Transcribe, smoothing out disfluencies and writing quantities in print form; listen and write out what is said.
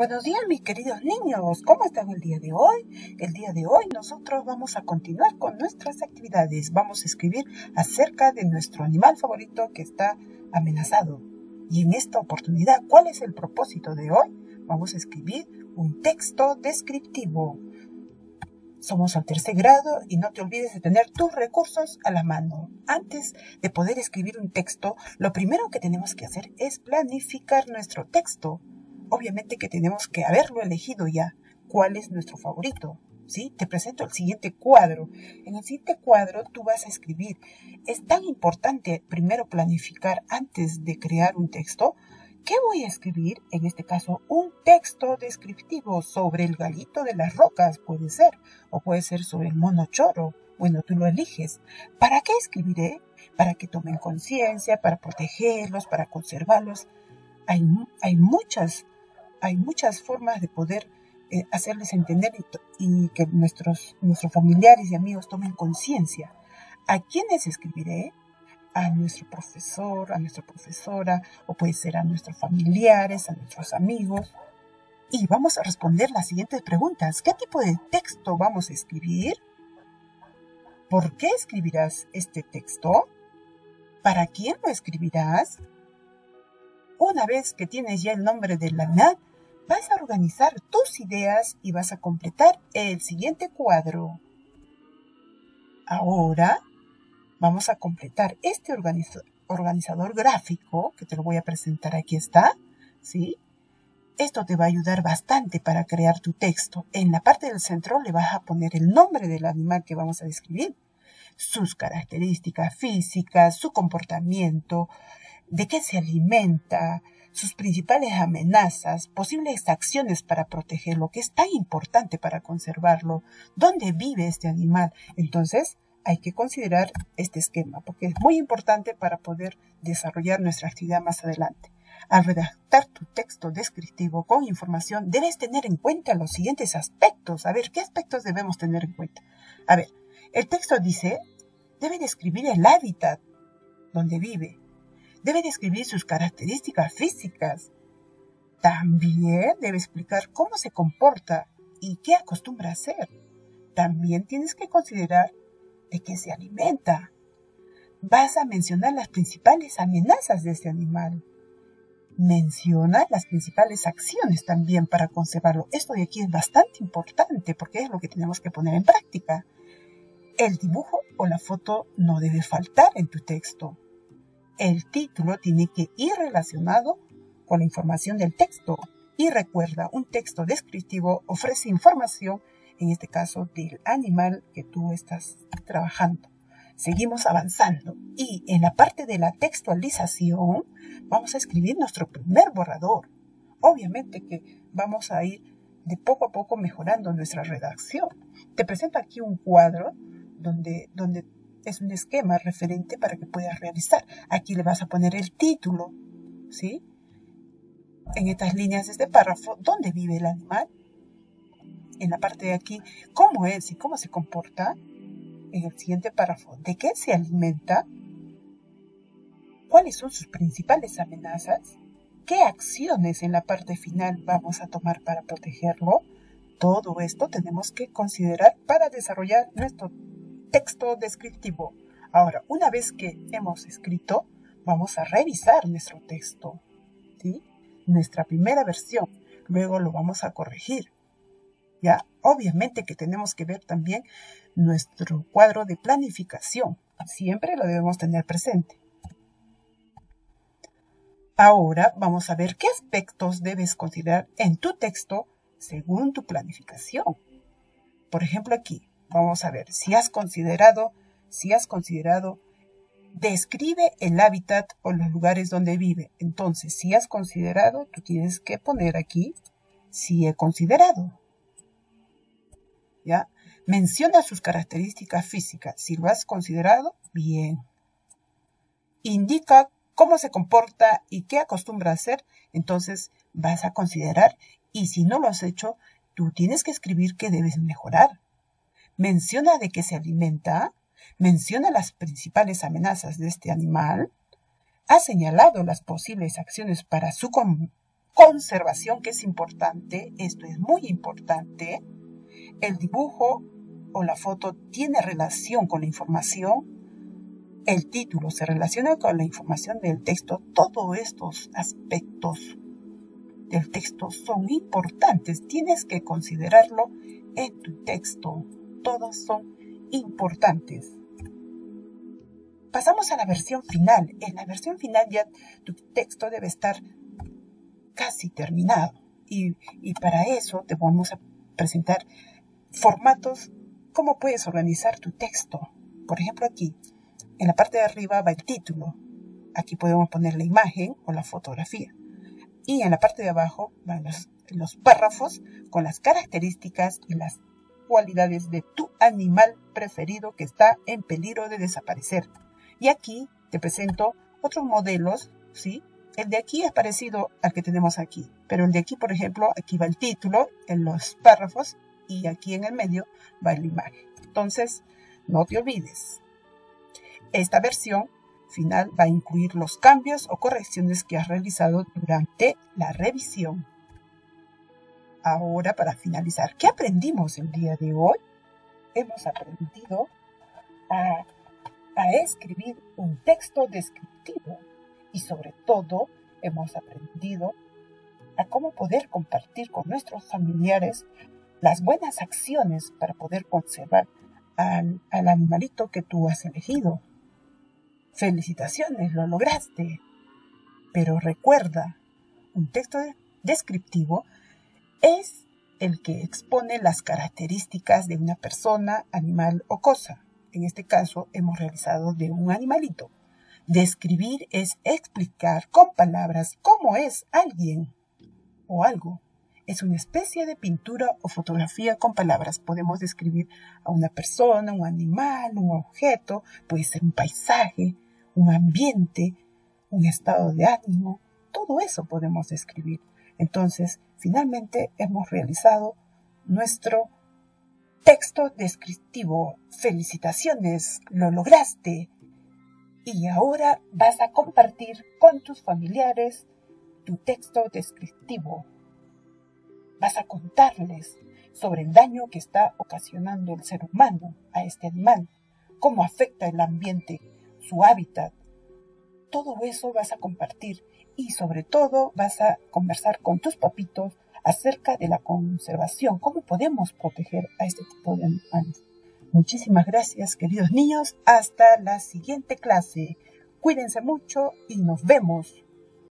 Buenos días, mis queridos niños. ¿Cómo están el día de hoy? El día de hoy nosotros vamos a continuar con nuestras actividades. Vamos a escribir acerca de nuestro animal favorito que está amenazado. Y en esta oportunidad, ¿cuál es el propósito de hoy? Vamos a escribir un texto descriptivo. Somos al tercer grado y no te olvides de tener tus recursos a la mano. Antes de poder escribir un texto, lo primero que tenemos que hacer es planificar nuestro texto. Obviamente que tenemos que haberlo elegido ya. ¿Cuál es nuestro favorito? ¿Sí? Te presento el siguiente cuadro. En el siguiente cuadro tú vas a escribir. Es tan importante primero planificar antes de crear un texto. ¿Qué voy a escribir? En este caso, un texto descriptivo sobre el gallito de las rocas, puede ser. O puede ser sobre el mono choro. Bueno, tú lo eliges. ¿Para qué escribiré? Para que tomen conciencia, para protegerlos, para conservarlos. Hay muchas formas de poder hacerles entender y que nuestros familiares y amigos tomen conciencia. ¿A quiénes escribiré? A nuestro profesor, a nuestra profesora, o puede ser a nuestros familiares, a nuestros amigos. Y vamos a responder las siguientes preguntas. ¿Qué tipo de texto vamos a escribir? ¿Por qué escribirás este texto? ¿Para quién lo escribirás? Una vez que tienes ya el nombre del animal, vas a organizar tus ideas y vas a completar el siguiente cuadro. Ahora vamos a completar este organizador gráfico, que te lo voy a presentar, aquí está, ¿sí? Esto te va a ayudar bastante para crear tu texto. En la parte del centro le vas a poner el nombre del animal que vamos a describir, sus características físicas, su comportamiento, de qué se alimenta, sus principales amenazas, posibles acciones para protegerlo, que es tan importante para conservarlo, dónde vive este animal. Entonces, hay que considerar este esquema, porque es muy importante para poder desarrollar nuestra actividad más adelante. Al redactar tu texto descriptivo con información, debes tener en cuenta los siguientes aspectos. A ver, ¿qué aspectos debemos tener en cuenta? A ver, el texto dice, debe describir el hábitat donde vive. Debe describir sus características físicas. También debe explicar cómo se comporta y qué acostumbra a hacer. También tienes que considerar de qué se alimenta. Vas a mencionar las principales amenazas de este animal. Menciona las principales acciones también para conservarlo. Esto de aquí es bastante importante porque es lo que tenemos que poner en práctica. El dibujo o la foto no debe faltar en tu texto. El título tiene que ir relacionado con la información del texto. Y recuerda, un texto descriptivo ofrece información, en este caso, del animal que tú estás trabajando. Seguimos avanzando. Y en la parte de la textualización, vamos a escribir nuestro primer borrador. Obviamente que vamos a ir de poco a poco mejorando nuestra redacción. Te presento aquí un cuadro donde es un esquema referente para que puedas realizar. Aquí le vas a poner el título, ¿sí? En estas líneas de este párrafo, ¿dónde vive el animal? En la parte de aquí, ¿cómo es y cómo se comporta? En el siguiente párrafo, ¿de qué se alimenta? ¿Cuáles son sus principales amenazas? ¿Qué acciones en la parte final vamos a tomar para protegerlo? Todo esto tenemos que considerar para desarrollar nuestro texto descriptivo. Ahora, una vez que hemos escrito, vamos a revisar nuestro texto, ¿sí? Nuestra primera versión. Luego lo vamos a corregir. Ya, obviamente que tenemos que ver también nuestro cuadro de planificación. Siempre lo debemos tener presente. Ahora vamos a ver qué aspectos debes considerar en tu texto según tu planificación. Por ejemplo, aquí vamos a ver si has considerado, describe el hábitat o los lugares donde vive. Entonces, si has considerado, tú tienes que poner aquí, si he considerado. ¿Ya? Menciona sus características físicas. Si lo has considerado, bien. Indica cómo se comporta y qué acostumbra a hacer. Entonces, vas a considerar. Y si no lo has hecho, tú tienes que escribir qué debes mejorar. Menciona de qué se alimenta. Menciona las principales amenazas de este animal. Ha señalado las posibles acciones para su conservación, que es importante. Esto es muy importante. El dibujo o la foto tiene relación con la información. El título se relaciona con la información del texto. Todos estos aspectos del texto son importantes. Tienes que considerarlo en tu texto. Todos son importantes. Pasamos a la versión final. En la versión final ya tu texto debe estar casi terminado. Y para eso te vamos a presentar formatos, cómo puedes organizar tu texto. Por ejemplo, aquí, en la parte de arriba va el título. Aquí podemos poner la imagen o la fotografía. Y en la parte de abajo van los párrafos con las características y las cualidades de tu animal preferido que está en peligro de desaparecer. Y aquí te presento otros modelos, ¿sí? El de aquí es parecido al que tenemos aquí, pero el de aquí, por ejemplo, aquí va el título, en los párrafos, y aquí en el medio va la imagen. Entonces, no te olvides. Esta versión final va a incluir los cambios o correcciones que has realizado durante la revisión. Ahora, para finalizar, ¿qué aprendimos el día de hoy? Hemos aprendido a escribir un texto descriptivo y sobre todo hemos aprendido a cómo poder compartir con nuestros familiares las buenas acciones para poder conservar al animalito que tú has elegido. Felicitaciones, lo lograste. Pero recuerda, un texto descriptivo es el que expone las características de una persona, animal o cosa. En este caso hemos realizado de un animalito. Describir es explicar con palabras cómo es alguien o algo. Es una especie de pintura o fotografía con palabras. Podemos describir a una persona, un animal, un objeto, puede ser un paisaje, un ambiente, un estado de ánimo. Todo eso podemos describir. Entonces, finalmente hemos realizado nuestro texto descriptivo. Felicitaciones, lo lograste. Y ahora vas a compartir con tus familiares tu texto descriptivo. Vas a contarles sobre el daño que está ocasionando el ser humano a este animal, cómo afecta el ambiente, su hábitat. Todo eso vas a compartir y sobre todo vas a conversar con tus papitos acerca de la conservación, cómo podemos proteger a este tipo de animales. Muchísimas gracias, queridos niños. Hasta la siguiente clase. Cuídense mucho y nos vemos.